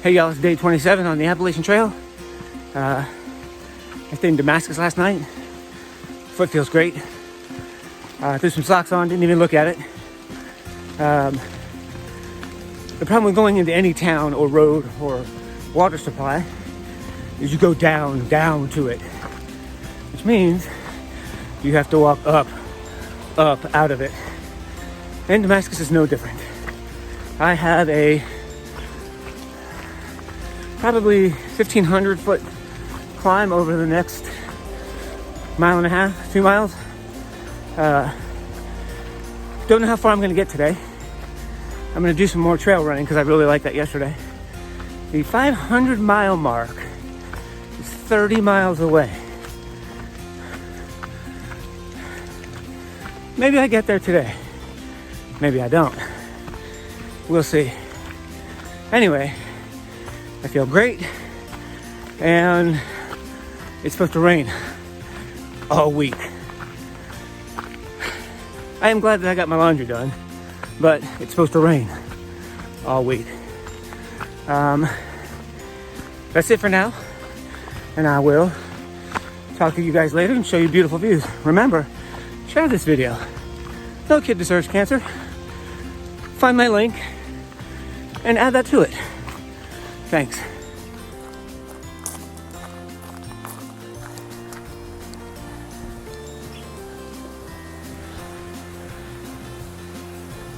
Hey y'all, it's day 27 on the Appalachian Trail. I stayed in Damascus last night. Foot feels great. Threw some socks on, didn't even look at it. The problem with going into any town or road or water supply is you go down to it, which means you have to walk up out of it. And Damascus is no different. I have a probably 1,500 foot climb over the next 1.5 miles, 2 miles. Don't know how far I'm going to get today. I'm going to do some more trail running because I really liked that yesterday. The 500 mile mark is 30 miles away. Maybe I get there today. Maybe I don't. We'll see. Anyway, I feel great, and it's supposed to rain all week. I am glad that I got my laundry done, but it's supposed to rain all week. That's it for now, and I will talk to you guys later and show you beautiful views. Remember, share this video. No kid deserves cancer. Find my link and add that to it. Thanks.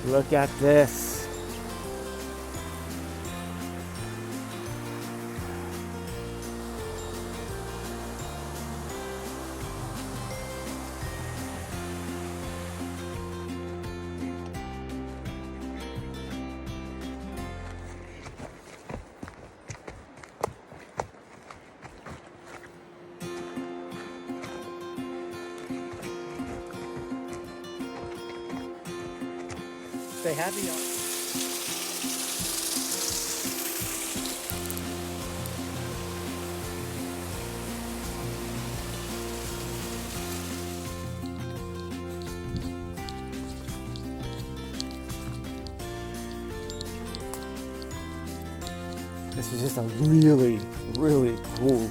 Look at this. Stay happy, y'all. This is just a really, really cool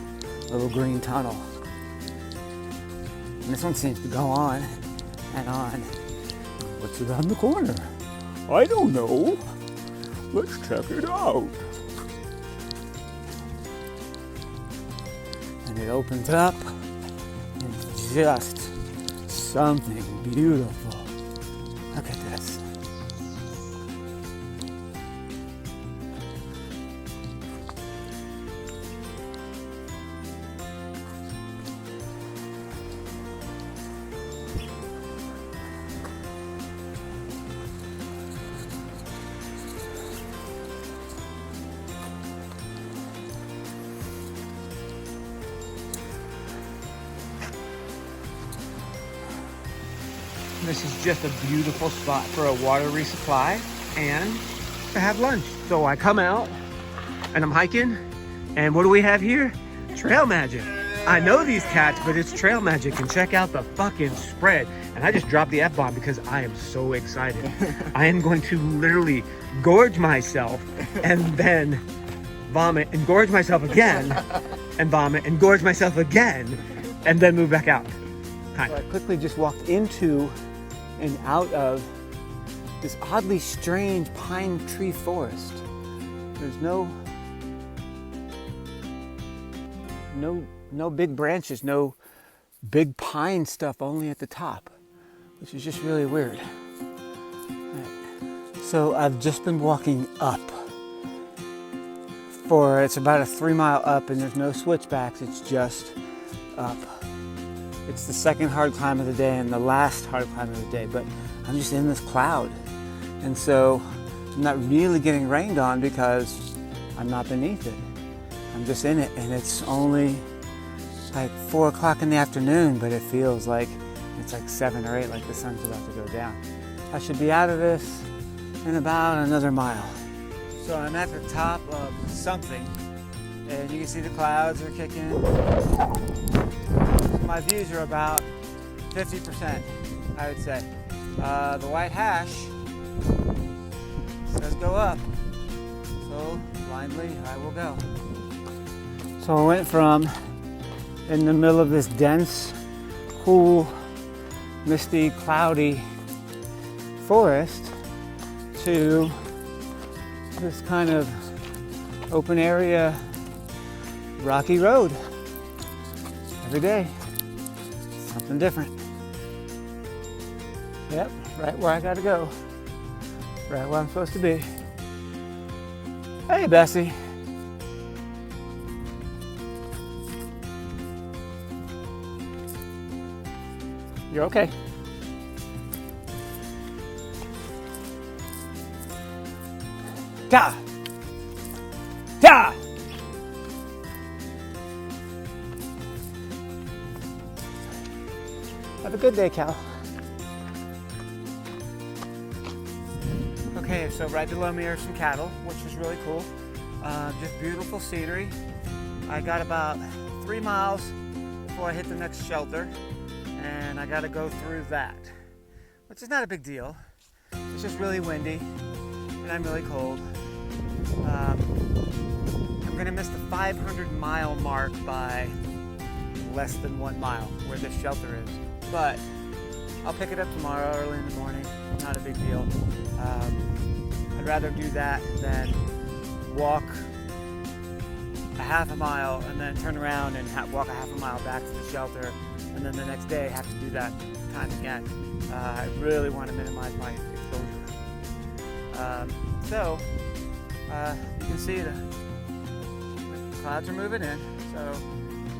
little green tunnel. And this one seems to go on and on. What's around the corner? I don't know. Let's check it out. And it opens up, and it's just something beautiful. Look at this. This is just a beautiful spot for a water resupply and to have lunch. So I come out and I'm hiking, and what do we have here? Trail magic. I know these cats, but it's trail magic, and check out the fucking spread. And I just dropped the F-bomb because I am so excited. I am going to literally gorge myself and then vomit and gorge myself again and vomit and gorge myself again and then move back out. So I quickly just walked into and out of this oddly strange pine tree forest. There's no big branches, no big pine stuff, only at the top, which is just really weird. Right. So I've just been walking up it's about a 3 mile up, and there's no switchbacks, it's just up. It's the second hard climb of the day and the last hard climb of the day, but I'm just in this cloud. And so I'm not really getting rained on because I'm not beneath it. I'm just in it, and it's only like 4 o'clock in the afternoon, but it feels like it's like 7 or 8, like the sun's about to go down. I should be out of this in about another mile. So I'm at the top of something, and you can see the clouds are kicking. My views are about 50%, I would say. The white hash says go up, so blindly I will go. So I went from in the middle of this dense, cool, misty, cloudy forest to this kind of open area, rocky road. Every day, something different. Yep, right where I gotta go. Right where I'm supposed to be. Hey, Bessie. You're okay. Da! Da! Have a good day, Cal. Okay, so right below me are some cattle, which is really cool. Just beautiful scenery. I got about 3 miles before I hit the next shelter, and I got to go through that, which is not a big deal. It's just really windy, and I'm really cold. I'm gonna miss the 500-mile mark by less than 1 mile where this shelter is, but I'll pick it up tomorrow early in the morning. Not a big deal. I'd rather do that than walk a half a mile and then turn around and walk a half a mile back to the shelter, and then the next day have to do that time again. I really want to minimize my exposure. So you can see the clouds are moving in, so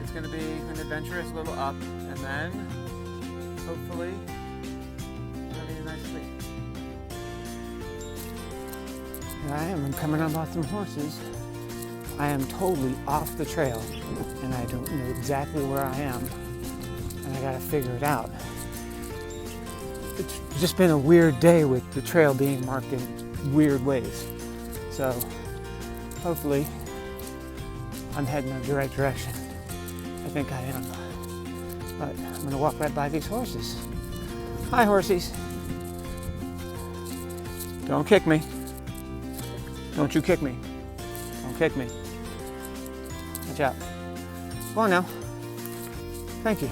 it's going to be an adventurous little up, and then hopefully having a nice sleep. Here I am. I'm coming on about some horses. I am totally off the trail, and I don't know exactly where I am, and I got to figure it out. It's just been a weird day with the trail being marked in weird ways. So hopefully I'm heading in the right direction. I think I am. But I'm gonna walk right by these horses. Hi, horsies. Don't kick me. Don't you kick me. Don't kick me. Watch out. Go on now. Thank you.